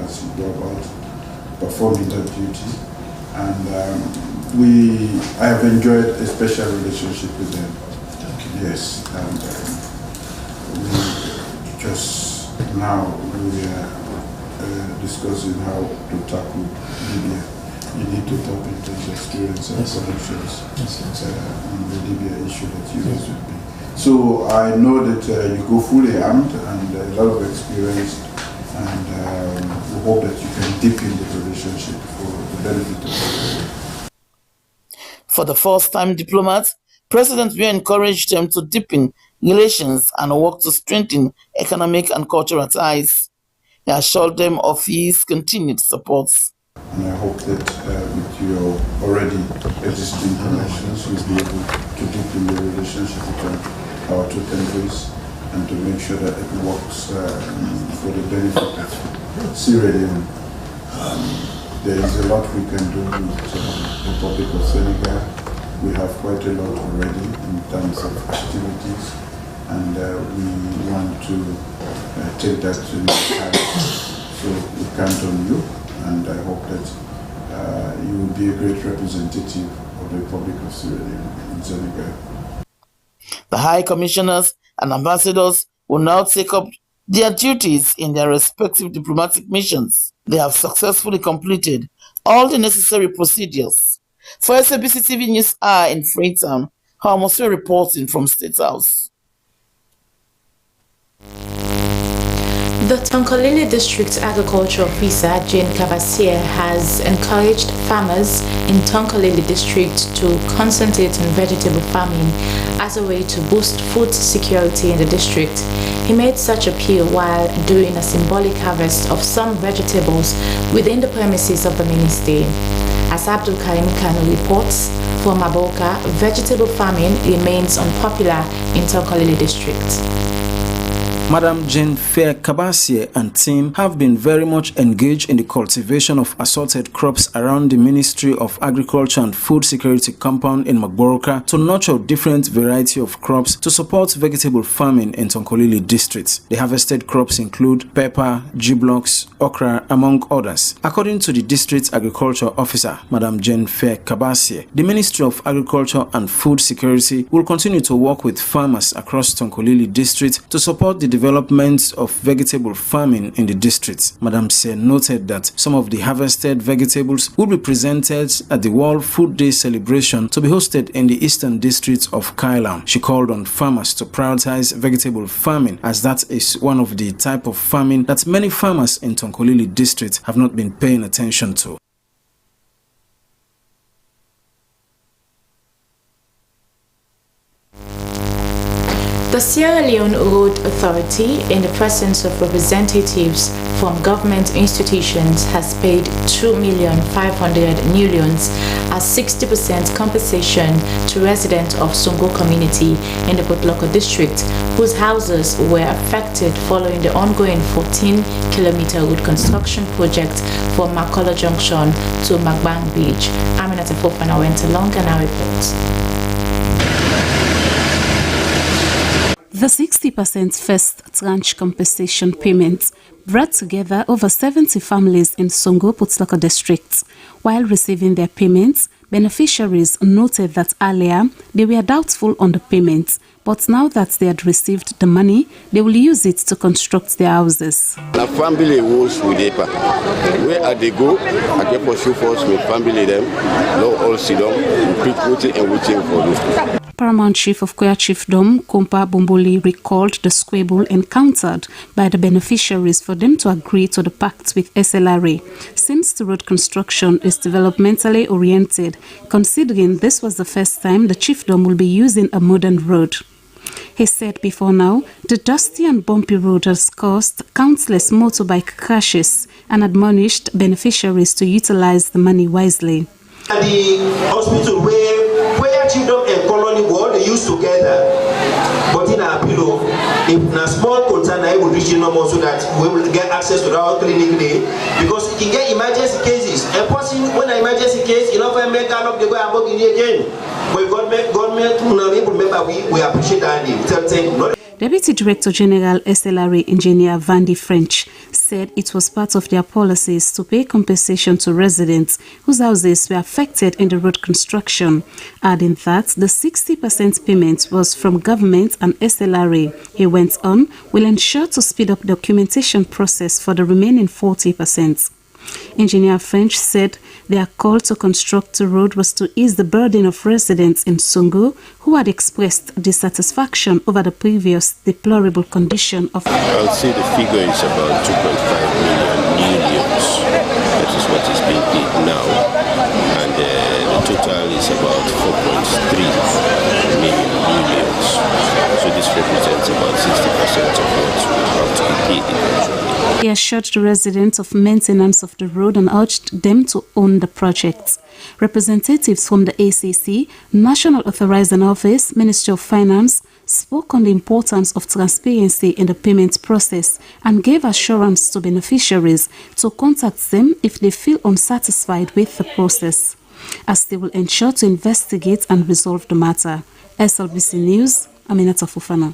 as you go about performing that duty. And I have enjoyed a special relationship with them. Yes, and we just now we are discussing how to tackle Libya. You need to tap into his experience and connections on the Libya issue that you guys would be. So I know that you go fully armed and a lot of experience, and we hope that you can deepen the relationship for the benefit of everyone. For the first-time diplomats, President Weah encouraged them to deepen relations and work to strengthen economic and cultural ties. He assured them of his continued support. And I hope that with your already existing connections, you'll be able to deepen the relationship between our two countries and to make sure that it works for the benefit of Sierra Leone. There is a lot we can do with the Republic of Senegal. We have quite a lot already in terms of activities, and we want to take that to the heights. So we count on you, and I hope that you will be a great representative of the Republic of Sierra Leone in Senegal. The High Commissioners and Ambassadors will now take up their duties in their respective diplomatic missions. They have successfully completed all the necessary procedures. For Slbc TV News Hour in Freetown, Harmoswe reporting from State House. The Tonkolili District Agriculture Officer, Jane Cavassier, has encouraged farmers in Tonkolili District to concentrate on vegetable farming as a way to boost food security in the district. He made such appeal while doing a symbolic harvest of some vegetables within the premises of the ministry. As Abdul Karim Kanu reports, for Maboka, vegetable farming remains unpopular in Tonkolili District. Madam Jane Fair Kabasie and team have been very much engaged in the cultivation of assorted crops around the Ministry of Agriculture and Food Security compound in Magboroka to nurture different variety of crops to support vegetable farming in Tonkolili district. The harvested crops include pepper, G-blocks, okra, among others. According to the district agriculture officer, Madam Jane Fair Kabasie, the Ministry of Agriculture and Food Security will continue to work with farmers across Tonkolili district to support the development of vegetable farming in the district. Madam Se noted that some of the harvested vegetables will be presented at the World Food Day celebration to be hosted in the eastern district of Kailam. She called on farmers to prioritize vegetable farming, as that is one of the type of farming that many farmers in Tonkolili district have not been paying attention to. The Sierra Leone Road Authority, in the presence of representatives from government institutions, has paid $2,500,000 as 60% compensation to residents of Songo community in the Botloko district, whose houses were affected following the ongoing 14-kilometer road construction project from Makola Junction to Magbang Beach. Aminata Fofana went along and our report. The 60% first tranche compensation payments brought together over 70 families in Songo Botloko districts. While receiving their payments, beneficiaries noted that earlier they were doubtful on the payments, but now that they had received the money, they will use it to construct their houses. The family was with paper. Where they go, I get for show force with family them, no all sit down, waiting and waiting for them. Paramount Chief of Kwea Chiefdom, Kompa Bomboli, recalled the squabble encountered by the beneficiaries for them to agree to the pact with SLRA, since the road construction is developmentally oriented, considering this was the first time the chiefdom will be using a modern road. He said before now, the dusty and bumpy road has caused countless motorbike crashes and admonished beneficiaries to utilize the money wisely. The hospital where Chiefdom and Colony War, they used together, but in our pillow, if a small container, I will reach no more so that we will get access to our clinic there, because you can get emergency cases. And person, when an emergency case, you know, if I make out of the way I'm working again, but government, we appreciate that. Deputy Director General SLRA Engineer Vandy French said it was part of their policies to pay compensation to residents whose houses were affected in the road construction, adding that the 60% payment was from government and SLRA. He went on, will ensure to speed up documentation process for the remaining 40%. Engineer French said their call to construct the road was to ease the burden of residents in Songo who had expressed dissatisfaction over the previous deplorable condition of... I'll say the figure is about 2.5 million. That is what is being paid now. And the total is about 4.3 million. So this represents about 60% of what we have to be paid eventually. He assured the residents of maintenance of the road and urged them to own the project. Representatives from the ACC, National Authorizing Office, Ministry of Finance, spoke on the importance of transparency in the payment process and gave assurance to beneficiaries to contact them if they feel unsatisfied with the process, as they will ensure to investigate and resolve the matter. SLBC News, Aminata Fufana.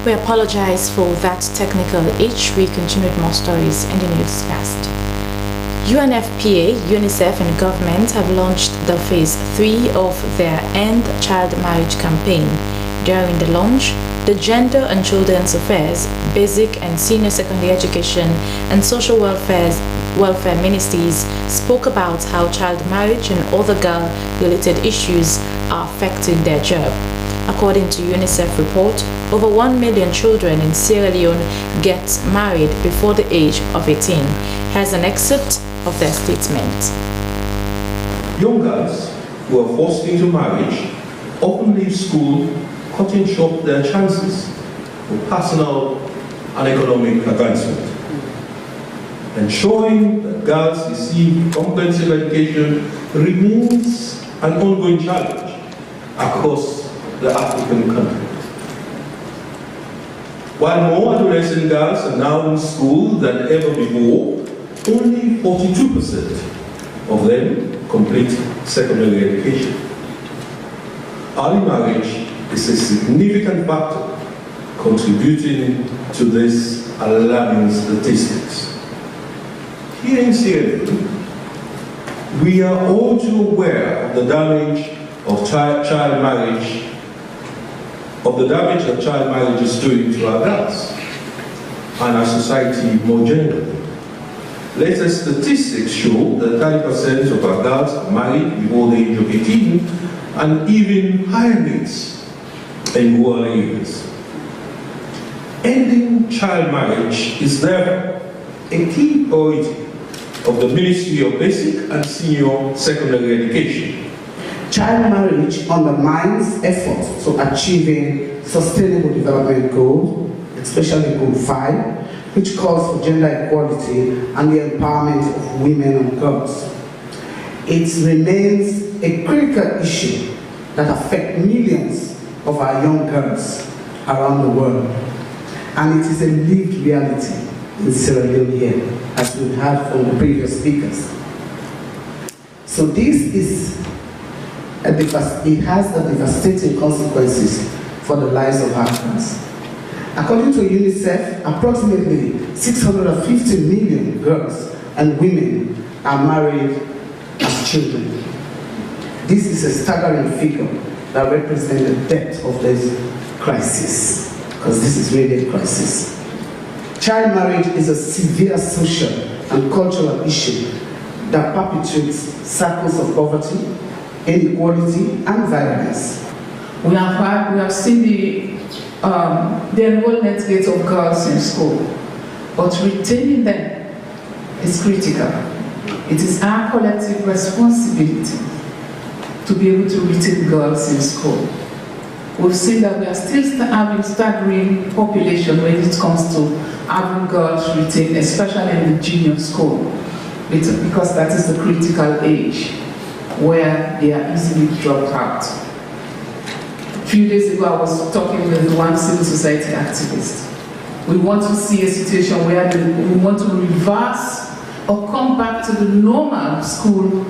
We apologize for that technical hitch. We continue with more stories in the newscast. UNFPA, UNICEF and government have launched the phase 3 of their End Child Marriage campaign. During the launch, the Gender and Children's Affairs, Basic and Senior Secondary Education and Social Welfare Ministries spoke about how child marriage and other girl-related issues are affecting their job. According to UNICEF report, over 1 million children in Sierra Leone get married before the age of 18. Here's an excerpt of their statement. Young girls who are forced into marriage often leave school cutting short their chances for personal and economic advancement. Ensuring that girls receive comprehensive education remains an ongoing challenge across the African continent. While more adolescent girls are now in school than ever before, only 42% of them complete secondary education. Early marriage is a significant factor contributing to this alarming statistics. Here in Sierra Leone, we are all too aware of the damage of child marriage is doing to our girls and our society more generally. Latest statistics show that 30% of our girls are married before the age of 18, and even higher rates in rural areas. Ending child marriage is therefore a key priority of the Ministry of Basic and Senior Secondary Education. Child marriage undermines efforts to achieving sustainable development goals, especially Goal 5, which calls for gender equality and the empowerment of women and girls. It remains a critical issue that affects millions of our young girls around the world, and it is a lived reality in Sierra Leone here, as we heard from the previous speakers. So this is it has a devastating consequences for the lives of Africans. According to UNICEF, approximately 650 million girls and women are married as children. This is a staggering figure that represents the depth of this crisis, because this is really a crisis. Child marriage is a severe social and cultural issue that perpetuates cycles of poverty, inequality, and violence. We have seen the enrollment rate of girls in school, but retaining them is critical. It is our collective responsibility to be able to retain girls in school. We've seen that we are still having staggering population when it comes to having girls retained, especially in the junior school, because that is the critical age where they are easily dropped out. A few days ago, I was talking with one civil society activist. We want to see a situation where we want to reverse or come back to the normal school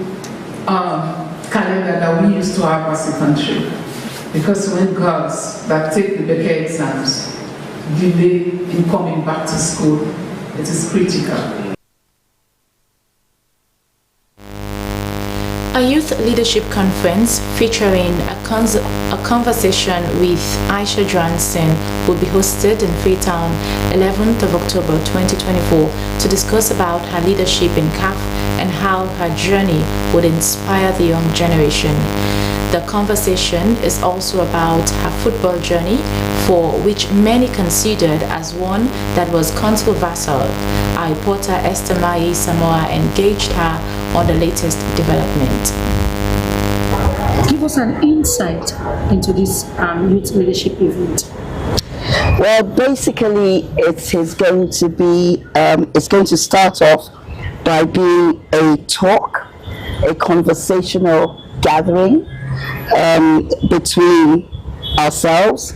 calendar that we used to have as a country. Because when girls that take the Becker exams delay in coming back to school, it is critical. A youth leadership conference featuring a conversation with Aisha Johnson will be hosted in Freetown 11th of October 2024 to discuss about her leadership in CAF and how her journey would inspire the young generation. The conversation is also about her football journey, for which many considered as one that was controversial. Our reporter Esther Mai Samoa engaged her on the latest development. Give us an insight into this youth leadership event. Well, basically, it's going to start off by being a talk, a conversational gathering between ourselves,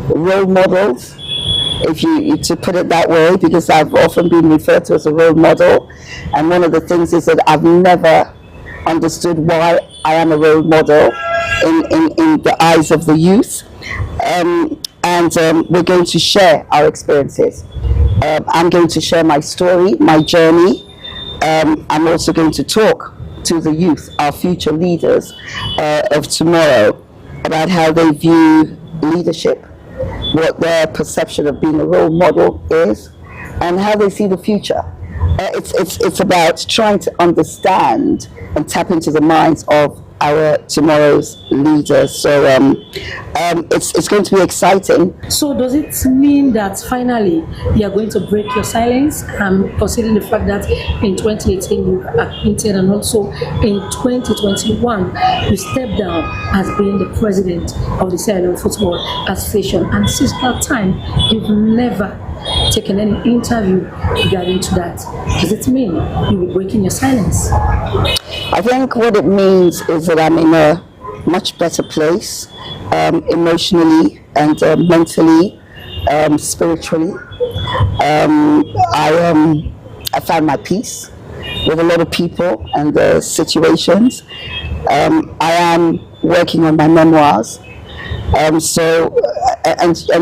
role models, if you to put it that way, because I've often been referred to as a role model, and one of the things is that I've never understood why I am a role model in the eyes of the youth, and we're going to share our experiences. I'm going to share my story, my journey. I'm also going to talk to the youth, our future leaders of tomorrow, about how they view leadership, what their perception of being a role model is, and how they see the future. It's about trying to understand and tap into the minds of our tomorrow's leaders. So it's going to be exciting. So does it mean that finally you are going to break your silence, considering the fact that in 2018 you acquitted and also in 2021 you stepped down as being the president of the Sierra Leone Football Association, and since that time you've never taken any interview regarding to that? Does it mean you'll be breaking your silence? I think what it means is that I'm in a much better place, emotionally and mentally, spiritually. I found my peace with a lot of people and situations. I am working on my memoirs. And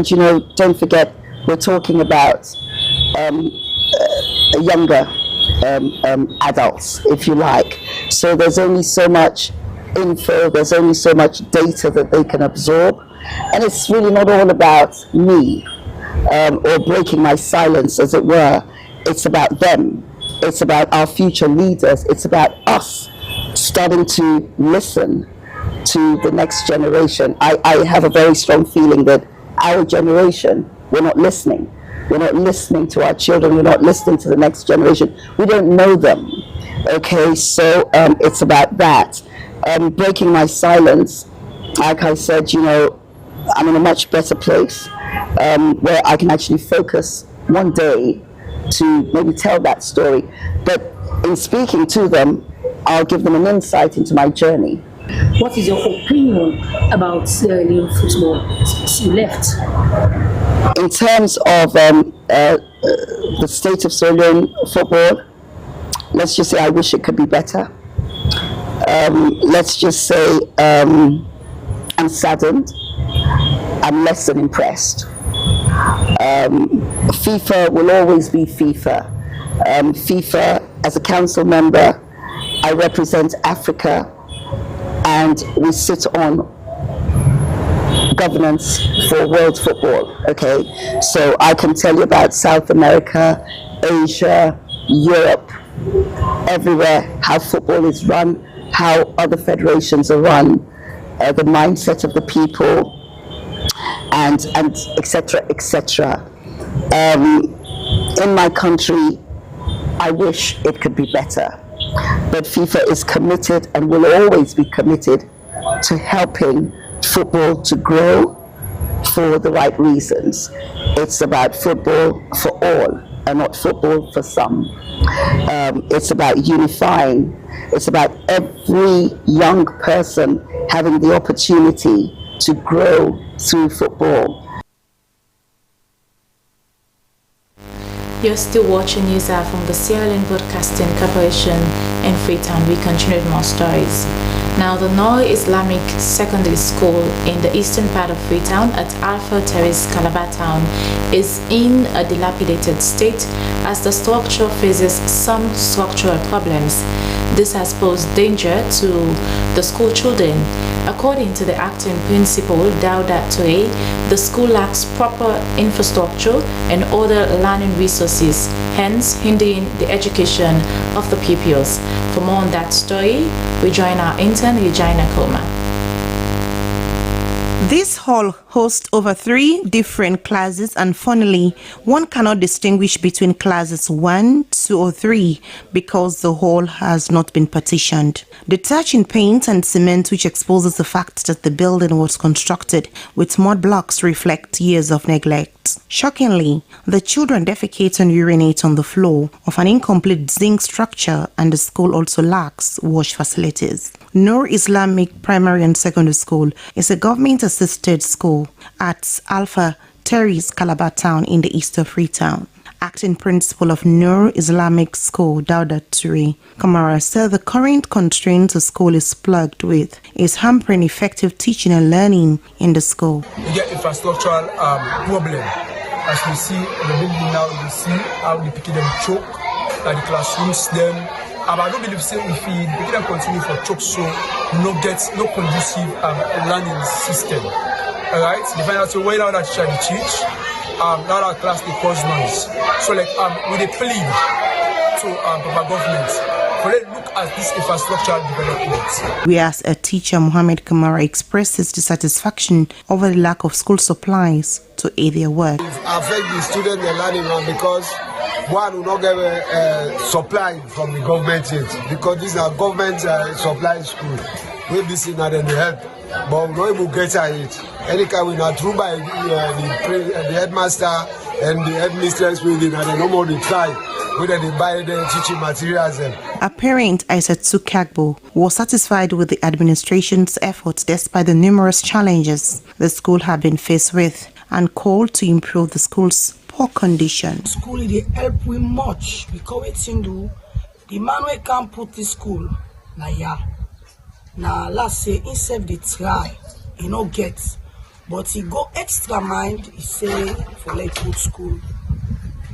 you know, don't forget, we're talking about younger adults, if you like. So there's only so much info, there's only so much data that they can absorb. And it's really not all about me or breaking my silence, as it were. It's about them. It's about our future leaders. It's about us starting to listen to the next generation. I have a very strong feeling that our generation, we're not listening. We're not listening to our children. We're not listening to the next generation. We don't know them. Okay, so it's about that. Breaking my silence, like I said, you know, I'm in a much better place where I can actually focus one day to maybe tell that story. But in speaking to them, I'll give them an insight into my journey. What is your opinion about Sierra Leone football since you left? In terms of the state of Sierra Leone football, let's just say I wish it could be better. let's just say, I'm saddened. I'm less than impressed. FIFA will always be FIFA. FIFA, as a council member, I represent Africa, and we sit on governance for world football. Okay, so I can tell you about South America, Asia, Europe, everywhere, how football is run, how other federations are run, the mindset of the people, and etc. etc. In my country, I wish it could be better, but FIFA is committed and will always be committed to helping football to grow for the right reasons. It's about football for all and not football for some. It's about unifying. It's about every young person having the opportunity to grow through football. You're still watching news from the Sierra Leone Broadcasting Corporation in Freetown. We continue with more stories. Now, the Nove Islamic Secondary School in the eastern part of Freetown at Alpha Terrace, Calabar Town, is in a dilapidated state as the structure faces some structural problems. This has posed danger to the school children. According to the acting principal, Dauda Toure, the school lacks proper infrastructure and other learning resources, hence hindering the education of the pupils. For more on that story, we join our intern Regina Koma. This hall hosts over 3 different classes, and funnily, one cannot distinguish between classes 1, 2 or 3 because the hall has not been partitioned. The touch in paint and cement, which exposes the fact that the building was constructed with mud blocks, reflect years of neglect. Shockingly, the children defecate and urinate on the floor of an incomplete zinc structure, and the school also lacks wash facilities. Nove Islamic Primary and Secondary School is a government-assisted school at Alpha Terrace, Calabar Town in the east of Freetown. Acting principal of Nove Islamic School, Dauda Toure Kamara, said the current constraints the school is plagued with is hampering effective teaching and learning in the school. We get infrastructural problem. As we see in the building now, you see how the people them choke, like the classrooms them. I don't believe say if we can continue for choke, so we no get no conducive learning system. Alright, the final say where now that teacher they teach, now that class they cause noise. So like we they plead to our government for let look at this infrastructural development. We asked a teacher, Mohammed Kamara, expressed his dissatisfaction over the lack of school supplies to aid their work. It affects the student they're learning on because one will not get supply from the government yet, because this is a government supply school. We'll be seeing that in the help, but we don't even get it. Any kind we not through by the headmaster and the headmistress with it, and they no more they try whether they buy the teaching materials. A parent, Aisatu Kagbo, was satisfied with the administration's efforts despite the numerous challenges the school had been faced with, and called to improve the school's poor condition. School they help we much because it's do the man we can't put the school na yeah. Now let's say instead they try, he no get, but he go extra mind, he say for like good school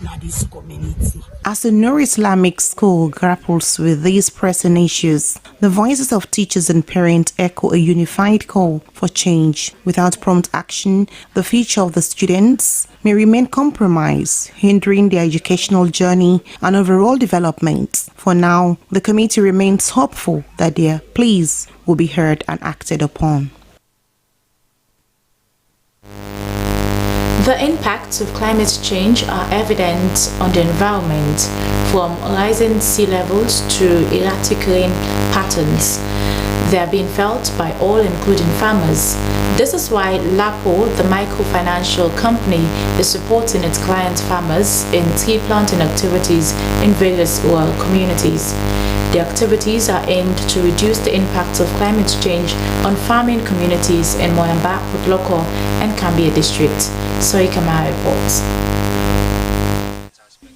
na this community. As the Nove Islamic School grapples with these pressing issues, the voices of teachers and parents echo a unified call for change. Without prompt action, the future of the students may remain compromised, hindering their educational journey and overall development. For now, the committee remains hopeful that their pleas will be heard and acted upon. The impacts of climate change are evident on the environment, from rising sea levels to erratic rain patterns. They are being felt by all, including farmers. This is why Lapo, the microfinancial company, is supporting its client farmers in tree planting activities in various rural communities. The activities are aimed to reduce the impact of climate change on farming communities in Moyamba, Putloko, and Kambia districts. Soy Kamara reports.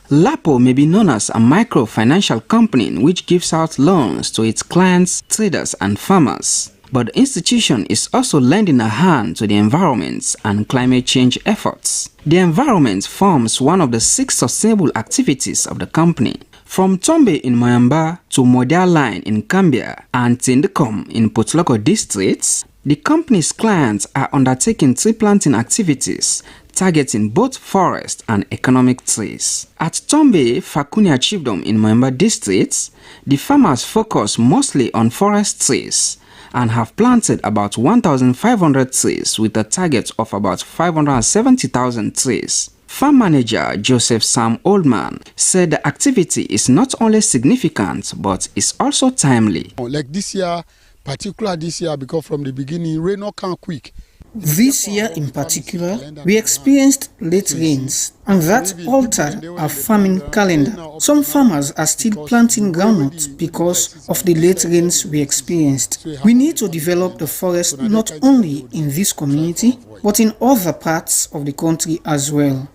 Lapo may be known as a microfinancial company which gives out loans to its clients, traders and farmers. But the institution is also lending a hand to the environment and climate change efforts. The environment forms one of the 6 sustainable activities of the company. From Tombe in Mayamba to Modia Line in Cambia and Tindekom in Potloko districts, the company's clients are undertaking tree planting activities targeting both forest and economic trees. At Tombe, Fakunia Chiefdom in Mayamba districts, the farmers focus mostly on forest trees and have planted about 1,500 trees with a target of about 570,000 trees. Farm manager Joseph Sam Oldman said the activity is not only significant but is also timely. Like this year, particularly this year, because from the beginning, rain not come quick. This year in particular, we experienced late rains, and that altered our farming calendar. Some farmers are still planting groundnuts because of the late rains we experienced. We need to develop the forest not only in this community, but in other parts of the country as well.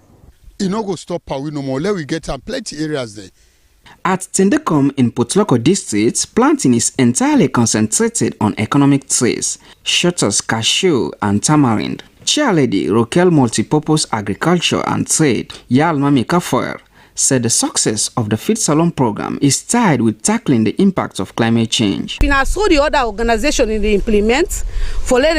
You no go stop Pawi no more. Let we get plenty areas there. At Tindekom in Potloko district, planting is entirely concentrated on economic trees, such as cashew and tamarind. Chairlady Rokel Multipurpose Agriculture and Trade, Yal Mami Kafoer, said the success of the Feed Salon program is tied with tackling the impact of climate change. I saw the other organization in the implement for let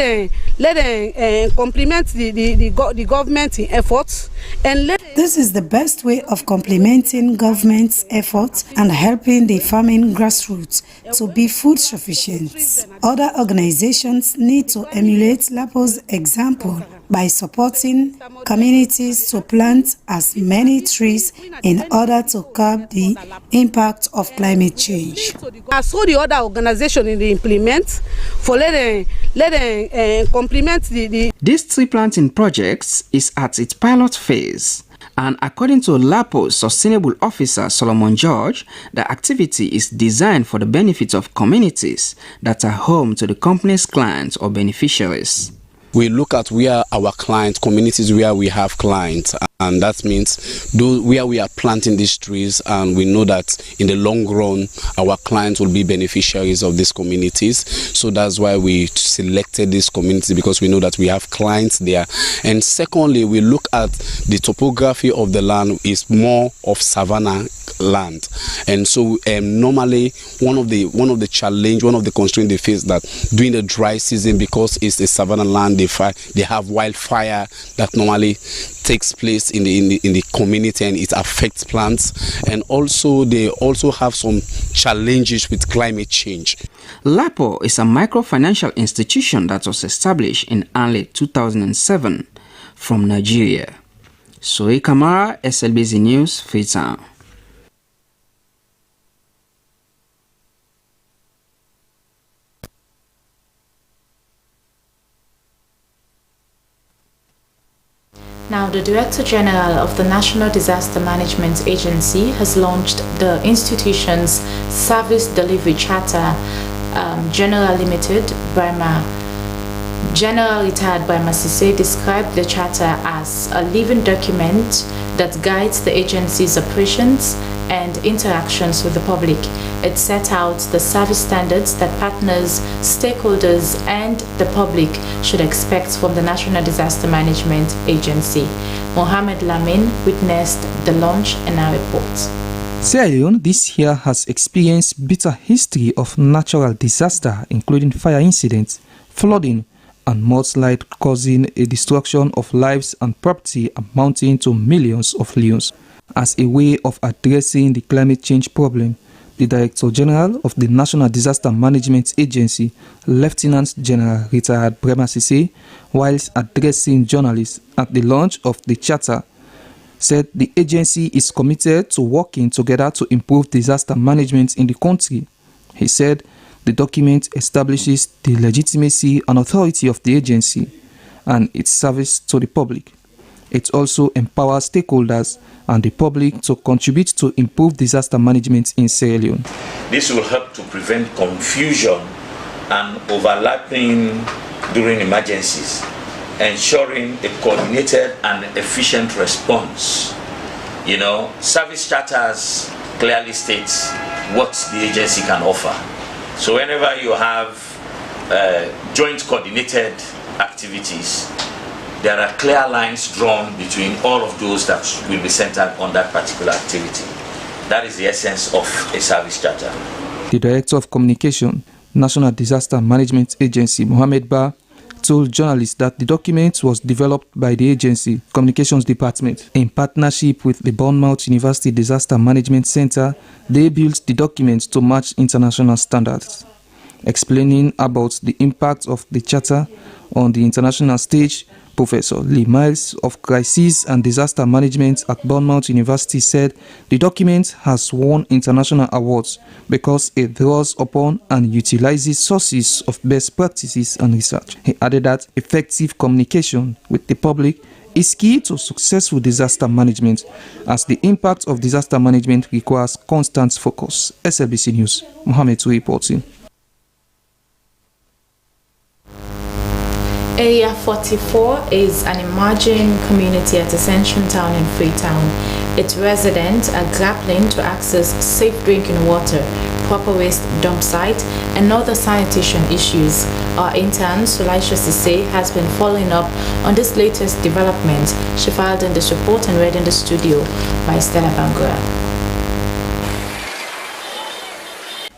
them complement the government in efforts and This is the best way of complementing government's efforts and helping the farming grassroots to be food sufficient. Other organizations need to emulate Lapo's example by supporting communities to plant as many trees in order to curb the impact of climate change. I saw the other organization in the implement for let them complement This tree planting project is at its pilot phase. And according to Lapo's Sustainable Officer Solomon George, the activity is designed for the benefit of communities that are home to the company's clients or beneficiaries. We look at where our clients, communities where we have clients, and that means where we are planting these trees, and we know that in the long run our clients will be beneficiaries of these communities. So that's why we selected this community, because we know that we have clients there. And secondly, we look at the topography of the land is more of savanna land, and so normally one of the challenge, one of the constraints they face that during the dry season, because it's a savanna land, they have wildfire that normally takes place in the community, and it affects plants, and also they also have some challenges with climate change. Lapo is a microfinancial institution that was established in early 2007 from Nigeria. Soe Kamara, SLBC News, Freetown. Now, the Director General of the National Disaster Management Agency has launched the institution's Service Delivery Charter, General Limited, Burma. General retired Burma Sise described the charter as a living document that guides the agency's operations and interactions with the public. It set out the service standards that partners, stakeholders, and the public should expect from the National Disaster Management Agency. Mohamed Lamin witnessed the launch in our report. Sierra Leone this year has experienced bitter history of natural disaster, including fire incidents, flooding, and mudslide, causing a destruction of lives and property amounting to millions of leones. As a way of addressing the climate change problem, the Director General of the National Disaster Management Agency, Lieutenant General retired Brema Sise, whilst addressing journalists at the launch of the charter, said the agency is committed to working together to improve disaster management in the country. He said the document establishes the legitimacy and authority of the agency and its service to the public. It also empowers stakeholders and the public to contribute to improve disaster management in Sierra Leone. This will help to prevent confusion and overlapping during emergencies, ensuring a coordinated and efficient response Service charters clearly states what the agency can offer. So whenever you have joint coordinated activities, there are clear lines drawn between all of those that will be centered on that particular activity. That is the essence of a service charter. The Director of Communication, National Disaster Management Agency, Mohammed Ba, told journalists that the document was developed by the agency Communications Department. In partnership with the Bournemouth University Disaster Management Center, they built the document to match international standards. Explaining about the impact of the charter on the international stage, Professor Lee Miles of Crisis and Disaster Management at Bournemouth University said the document has won international awards because it draws upon and utilizes sources of best practices and research. He added that effective communication with the public is key to successful disaster management, as the impact of disaster management requires constant focus. SLBC News, Mohammed reporting. Area 44 is an emerging community at Ascension Town in Freetown. Its residents are grappling to access safe drinking water, proper waste dump site, and other sanitation issues. Our intern, Slbc Tv, has been following up on this latest development. She filed in this report and read in the studio by Stella Bangura.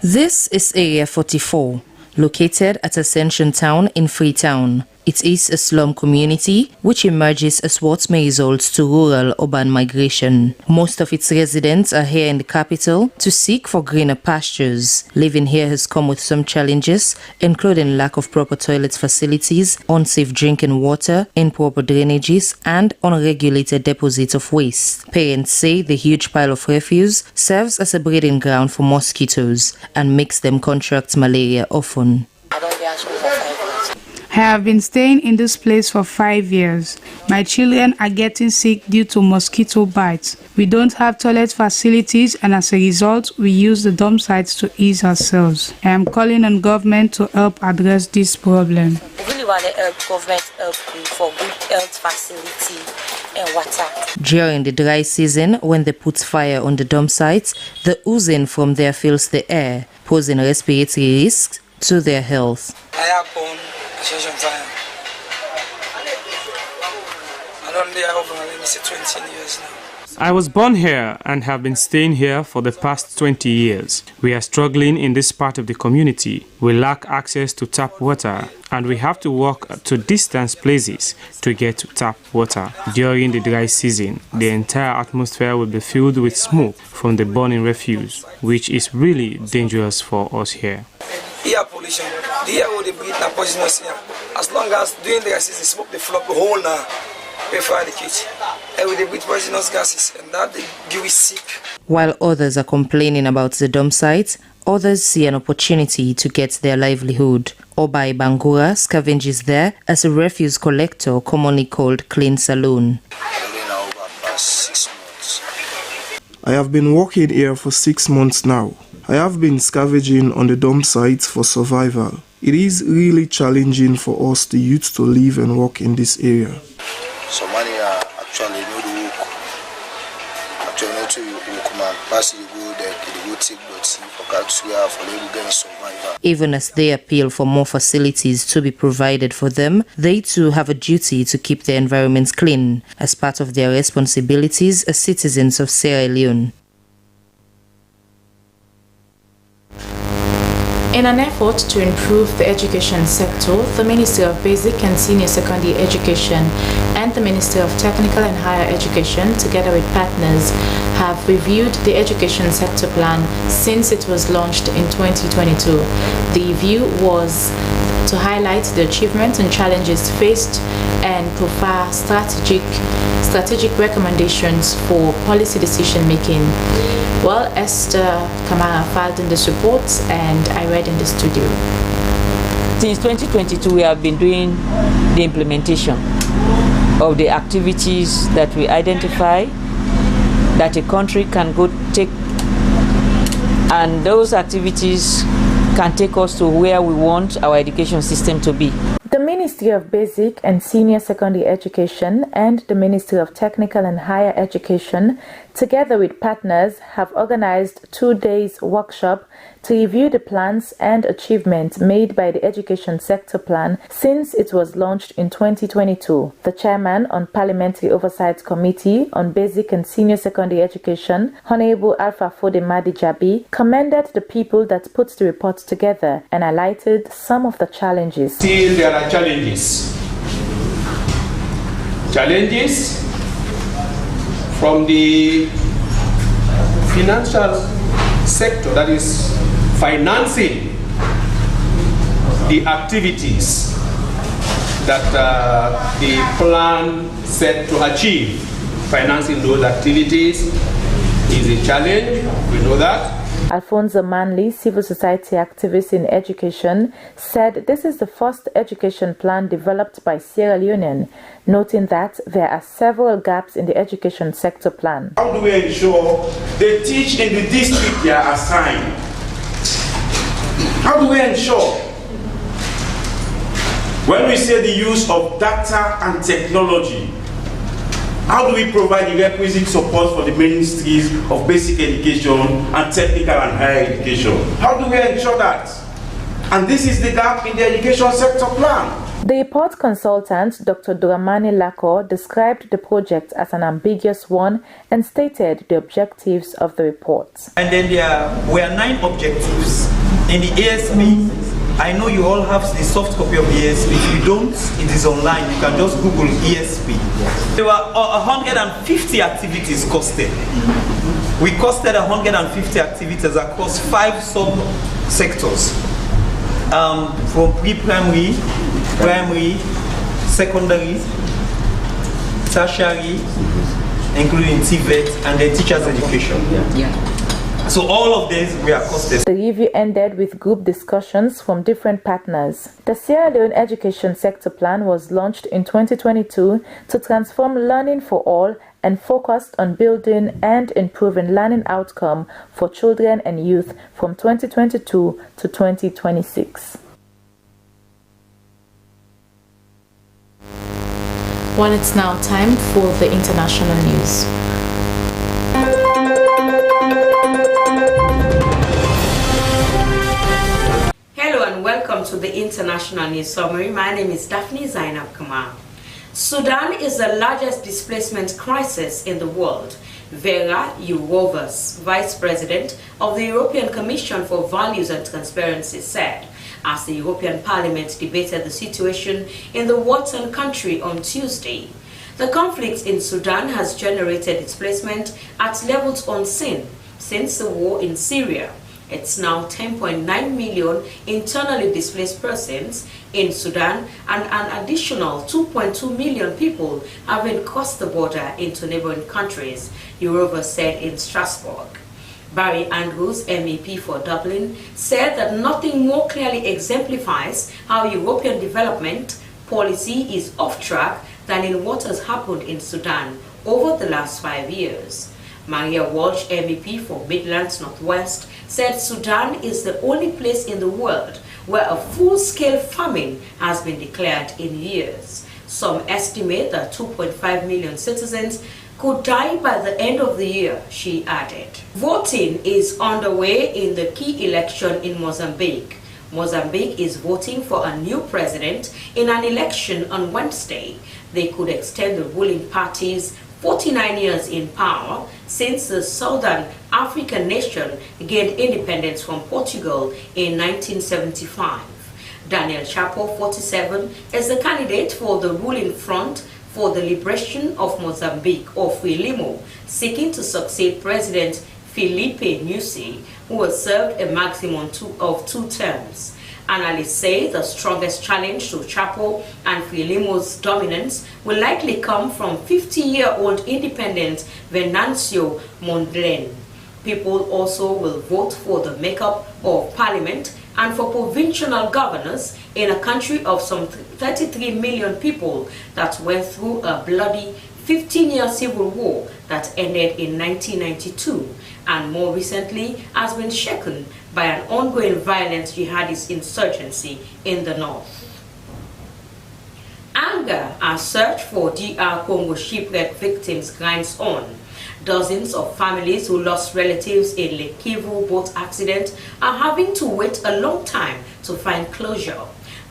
This is Area 44, located at Ascension Town in Freetown. It is a slum community which emerges as what may result to rural-urban migration. Most of its residents are here in the capital to seek for greener pastures. Living here has come with some challenges, including lack of proper toilet facilities, unsafe drinking water, improper drainages, and unregulated deposits of waste. Parents say the huge pile of refuse serves as a breeding ground for mosquitoes and makes them contract malaria often. I have been staying in this place for 5 years. My children are getting sick due to mosquito bites. We don't have toilet facilities, and as a result, we use the dump sites to ease ourselves. I am calling on government to help address this problem. We really want the government help for good health facility and water. During the dry season, when they put fire on the dump sites, the oozing from there fills the air, posing respiratory risks to their health. I have born fire. I don't live over, let me say, 20 years now. I was born here and have been staying here for the past 20 years. We are struggling in this part of the community. We lack access to tap water, and we have to walk to distant places to get to tap water. During the dry season, the entire atmosphere will be filled with smoke from the burning refuse, which is really dangerous for us here. Air pollution, the air will breathe now poisonous here. As long as during the season, smoke the floor the whole now before the kitchen. And with the breathe poisonous gases, and that they give us sick. While others are complaining about the dump sites, others see an opportunity to get their livelihood. Obai Bangura scavenges there as a refuse collector, commonly called clean saloon. I have been working here for 6 months now. I have been scavenging on the dump sites for survival. It is really challenging for us, the youth, to live and work in this area. So many are actually no do work. Actually not to work, man. Pass you go there, you go take see for cats we have for little getting survival. Even as they appeal for more facilities to be provided for them, they too have a duty to keep their environments clean as part of their responsibilities as citizens of Sierra Leone. In an effort to improve the education sector, the Ministry of Basic and Senior Secondary Education and the Ministry of Technical and Higher Education, together with partners, have reviewed the education sector plan since it was launched in 2022. The review was to highlight the achievements and challenges faced and provide strategic recommendations for policy decision making. Well, Esther Kamara filed in this report and I read in the studio. Since 2022, we have been doing the implementation of the activities that we identify that a country can go take, and those activities can take us to where we want our education system to be. The Ministry of Basic and Senior Secondary Education and the Ministry of Technical and Higher Education, together with partners, have organized 2 days workshop to review the plans and achievements made by the Education Sector Plan since it was launched in 2022. The chairman on Parliamentary Oversight Committee on Basic and Senior Secondary Education, Honorable Alpha Fode Madijabi, commended the people that put the report together and highlighted some of the challenges. Still, there are challenges. Challenges from the financial sector, that is financing the activities that the plan set to achieve. Financing those activities is a challenge, we know that. Alfonso Manley, civil society activist in education, said this is the first education plan developed by Sierra Leone, noting that there are several gaps in the education sector plan. How do we ensure they teach in the district they are assigned? How do we ensure? When we say the use of data and technology, how do we provide the requisite support for the ministries of basic education and technical and higher education? How do we ensure that? And this is the gap in the education sector plan. The report consultant, Dr. Dramani Lapo, described the project as an ambiguous one and stated the objectives of the report. And then there were 9 objectives. In the ASP, I know you all have the soft copy of the ESP. If you don't, it is online. You can just Google ESP. There were 150 activities costed. We costed 150 activities across 5 sub-sectors. From pre-primary, primary, secondary, tertiary, including TVET, and then teachers' education. So all of these were costed. The review ended with group discussions from different partners. The Sierra Leone Education Sector Plan was launched in 2022 to transform learning for all and focused on building and improving learning outcome for children and youth from 2022 to 2026. Well, it's now time for the international news. Hello and welcome to the International News Summary. My name is Daphne Zainab Kamal. Sudan is the largest displacement crisis in the world. Vera Jourovas, Vice President of the European Commission for Values and Transparency, said as the European Parliament debated the situation in the war-torn country on Tuesday. The conflict in Sudan has generated displacement at levels unseen since the war in Syria. It's now 10.9 million internally displaced persons in Sudan, and an additional 2.2 million people have been crossed the border into neighboring countries, Jourovas said in Strasbourg. Barry Andrews, MEP for Dublin, said that nothing more clearly exemplifies how European development policy is off track than in what has happened in Sudan over the last 5 years. Maria Walsh, MEP for Midlands Northwest, said Sudan is the only place in the world where a full-scale famine has been declared in years. Some estimate that 2.5 million citizens could die by the end of the year, she added. Voting is underway in the key election in Mozambique. Mozambique is voting for a new president in an election on Wednesday. They could extend the ruling party's 49 years in power since the Southern African nation gained independence from Portugal in 1975. Daniel Chapo, 47, is the candidate for the ruling Front for the Liberation of Mozambique, or FRELIMO, seeking to succeed President Filipe Nyusi, who has served a maximum of 2 terms. Analysts say the strongest challenge to Chapo and FRELIMO's dominance will likely come from 50-year-old independent Venancio Mondlane. People also will vote for the makeup of parliament and for provincial governors in a country of some 33 million people that went through a bloody 15-year civil war that ended in 1992 and more recently has been shaken by an ongoing violent jihadist insurgency in the north. anger and search for DR Congo shipwreck victims grinds on. Dozens of families who lost relatives in Lake Kivu boat accident are having to wait a long time to find closure.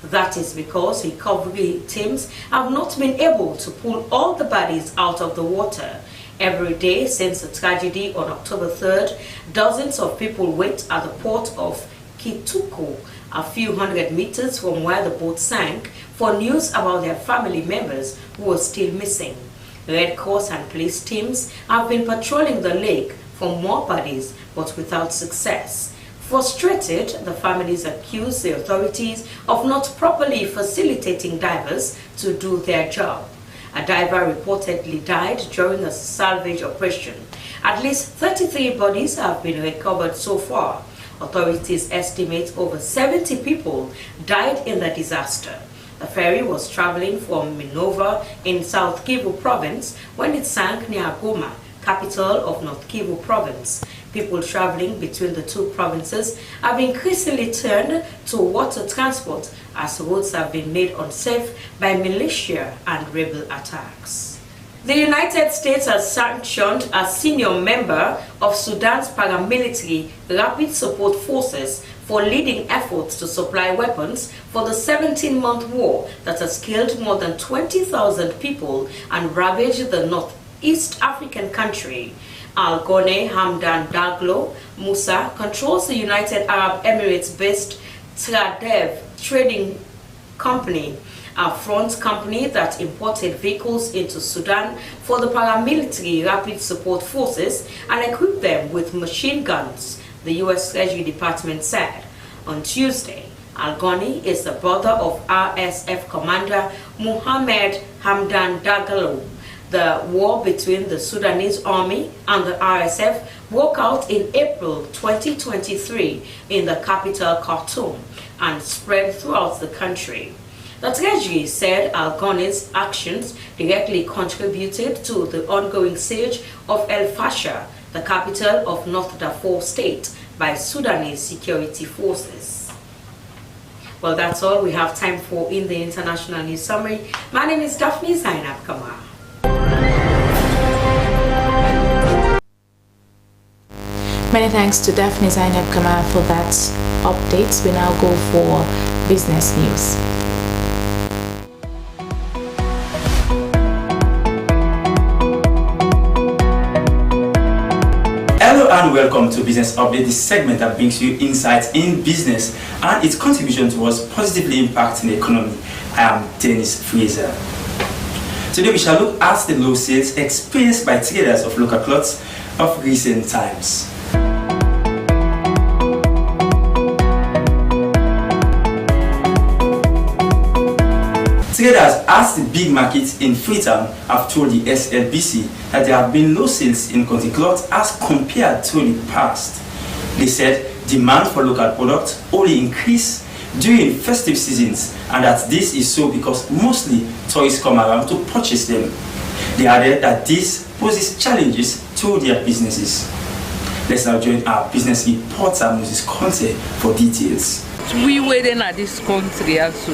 That is because recovery teams have not been able to pull all the bodies out of the water. Every day since the tragedy on October 3rd, dozens of people wait at the port of Kituko, a few hundred meters from where the boat sank, for news about their family members who were still missing. Red Cross and police teams have been patrolling the lake for more bodies, but without success. Frustrated, the families accuse the authorities of not properly facilitating divers to do their job. A diver reportedly died during a salvage operation. At least 33 bodies have been recovered so far. Authorities estimate over 70 people died in the disaster. The ferry was traveling from Nove in South Kivu province when it sank near Goma, capital of North Kivu province. People traveling between the two provinces have increasingly turned to water transport as roads have been made unsafe by militia and rebel attacks. The United States has sanctioned a senior member of Sudan's paramilitary Rapid Support Forces for leading efforts to supply weapons for the 17-month war that has killed more than 20,000 people and ravaged the Northeast African country. Al-Ghone Hamdan Daglo Musa controls the United Arab Emirates-based Tradev Trading Company, a front company that imported vehicles into Sudan for the paramilitary Rapid Support Forces and equipped them with machine guns, the U.S. Treasury Department said. On Tuesday, Al-Ghone is the brother of RSF commander Mohammed Hamdan Dagalo. The war between the Sudanese army and the RSF broke out in April 2023 in the capital Khartoum and spread throughout the country. The Treasury said Al-Ghone's actions directly contributed to the ongoing siege of El Fasher, the capital of North Darfur State, by Sudanese security forces. Well, that's all we have time for in the International News Summary. My name is Daphne Zainab Kamar. Many thanks to Daphne Zainab Kamar for that update. We now go for business news. Hello and welcome to Business Update, this segment that brings you insights in business and its contribution towards positively impacting the economy. I am Dennis Fraser. Today we shall look at the low sales experienced by traders of local cloths of recent times. Traders at the big markets in Freetown have told the Slbc that there have been low sales in country cloth as compared to the past. They said demand for local products only increased during festive seasons and that this is so because mostly tourists come around to purchase them. They added that this poses challenges to their businesses. Let's now join our business reporter Moses Conte for details. We waiting at this country also.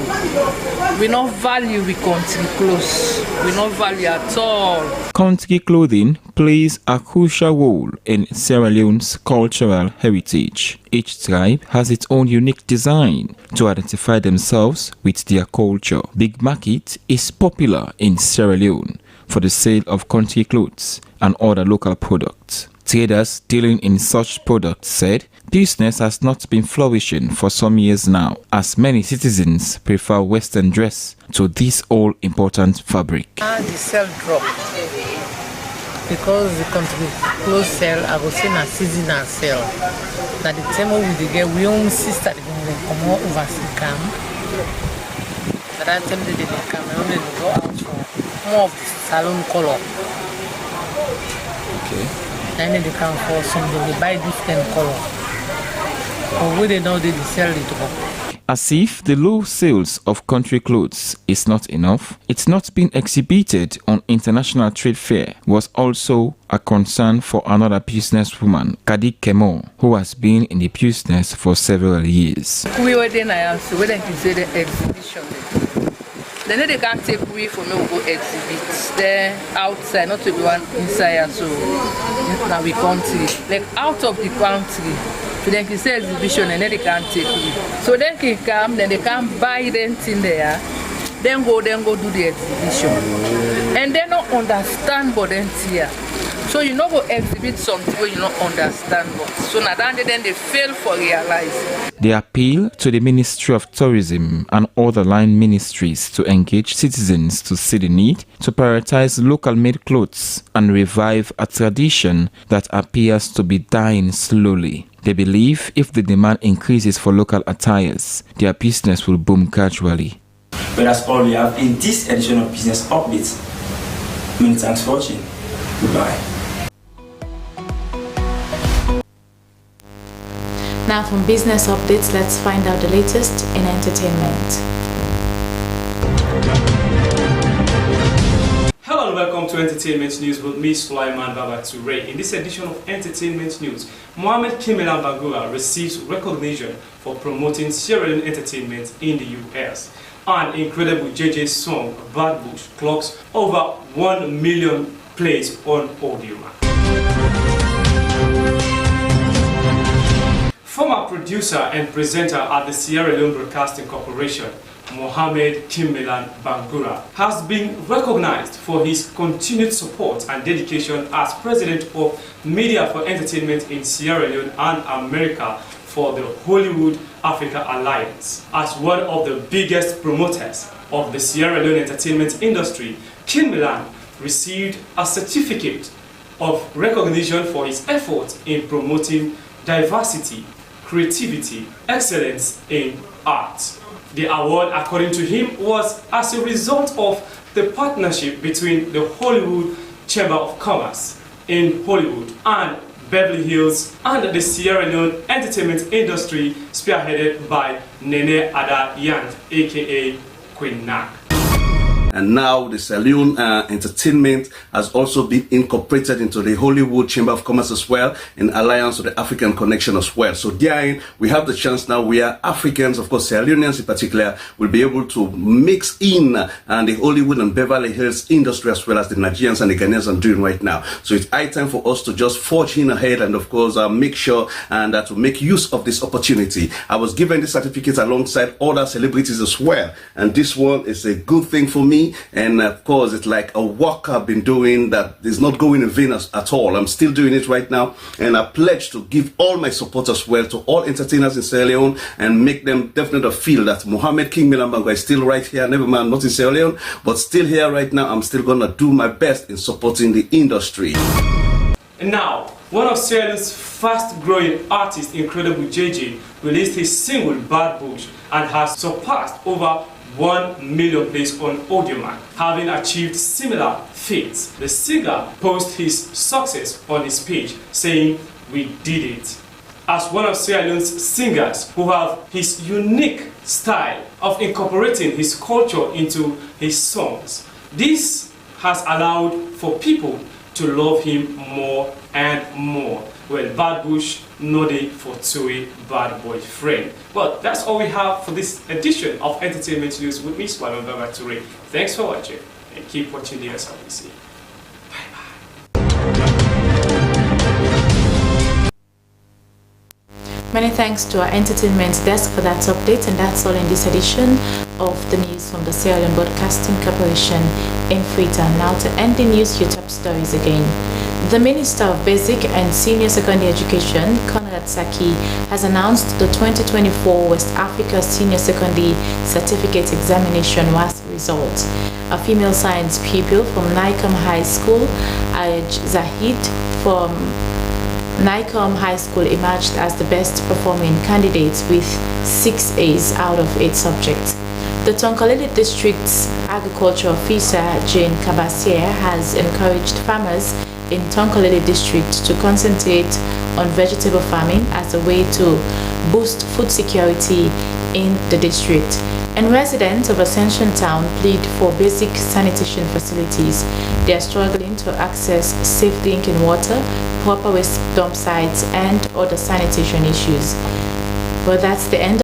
We not value the country clothes. We not value at all. Country clothing plays a crucial role in Sierra Leone's cultural heritage. Each tribe has its own unique design to identify themselves with their culture. Big Market is popular in Sierra Leone for the sale of country clothes and other local products. Traders dealing in such products said business has not been flourishing for some years now, as many citizens prefer Western dress to this all-important fabric. The sale drop because the country close sale, I go say na seasonal sale. That the time we get we own sister come overseas come. But that time they come, I only go out for more of the salon color. Okay. Then they come for something, they buy different color. But when they know they sell it. As if the low sales of country clothes is not enough, it's not been exhibited on international trade fair was also a concern for another businesswoman, Kenema, who has been in the business for several years. We were there now, so when I say the exhibition, Then they can take away for me to go exhibit. Then outside, not to be one inside. So now we country, like out of the country. So then can say exhibition and then they can take away. So then can come, then they can buy them in there. Then go do the exhibition. And they don't understand but then here. So you know go exhibit something where you don't understand but. So now then they fail for realizing. They appeal to the Ministry of Tourism and other line ministries to engage citizens to see the need to prioritize local-made clothes and revive a tradition that appears to be dying slowly. They believe if the demand increases for local attires, their business will boom gradually. But that's all we have in this edition of Business Updates. Many thanks for watching. Goodbye. Now from Business Updates, let's find out the latest in entertainment. Hello and welcome to Entertainment News with me, Sulaiman Babature. In this edition of Entertainment News, Mohamed Kenema Bangura receives recognition for promoting Sierra Leone entertainment in the US. An incredible JJ song, Bad Bush, clocks over 1 million plays on Audioma. Former producer and presenter at the Sierra Leone Broadcasting Corporation, Mohamed Kenema Bangura, has been recognized for his continued support and dedication as President of Media for Entertainment in Sierra Leone and America for the Hollywood Africa Alliance. As one of the biggest promoters of the Sierra Leone entertainment industry, Kenema received a certificate of recognition for his efforts in promoting diversity, creativity, excellence in art. The award, according to him, was as a result of the partnership between the Hollywood Chamber of Commerce in Hollywood and Beverly Hills and the Sierra Leone entertainment industry spearheaded by Nene Ada Yant, aka Queen Nak. And now the Sierra Leone Entertainment has also been incorporated into the Hollywood Chamber of Commerce as well, in alliance with the African Connection as well. So therein, we have the chance now where Africans, of course Sierra Leoneans in particular, will be able to mix in the Hollywood and Beverly Hills industry as well as the Nigerians and the Ghanaians are doing right now. So it's high time for us to just forge in ahead and of course make sure and to make use of this opportunity. I was given this certificate alongside other celebrities as well, and this one is a good thing for me. And of course, it's like a work I've been doing that is not going in vain at all. I'm still doing it right now, and I pledge to give all my support as well to all entertainers in Sierra Leone and make them definitely feel that Mohamed Kenema Bangura is still right here. Never mind, not in Sierra Leone, but still here right now. I'm still gonna do my best in supporting the industry. And now, one of Sierra Leone's fast-growing artists, Incredible JJ, released his single Bad Bush and has surpassed over 1 million plays on Audiomack, having achieved similar feats. The singer posted his success on his page, saying, "We did it." As one of Sierra Leone's singers who have his unique style of incorporating his culture into his songs, this has allowed for people to love him more and more. Well, Bad Bush, Node for Tui, Bad Boyfriend. Well, that's all we have for this edition of Entertainment News with me, Sulaiman Babature. Thanks for watching and keep watching the SLBC. Many thanks to our entertainment desk for that update, and that's all in this edition of the news from the Sierra Leone Broadcasting Corporation in Freetown. Now to end the news, your top stories again. The Minister of Basic and Senior Secondary Education, Conrad Saki, has announced the 2024 West Africa Senior Secondary Certificate Examination WASC results. A female science pupil from Nicom High School, Aj Zahid from Nicom High School, emerged as the best performing candidate with 6 A's out of 8 subjects. The Tonkalele District's Agriculture Officer, Jane Kabasier, has encouraged farmers in Tonkalele District to concentrate on vegetable farming as a way to boost food security in the district. And residents of Ascension Town plead for basic sanitation facilities. They are struggling to access safe drinking water, proper waste dump sites, and other sanitation issues. But that's the end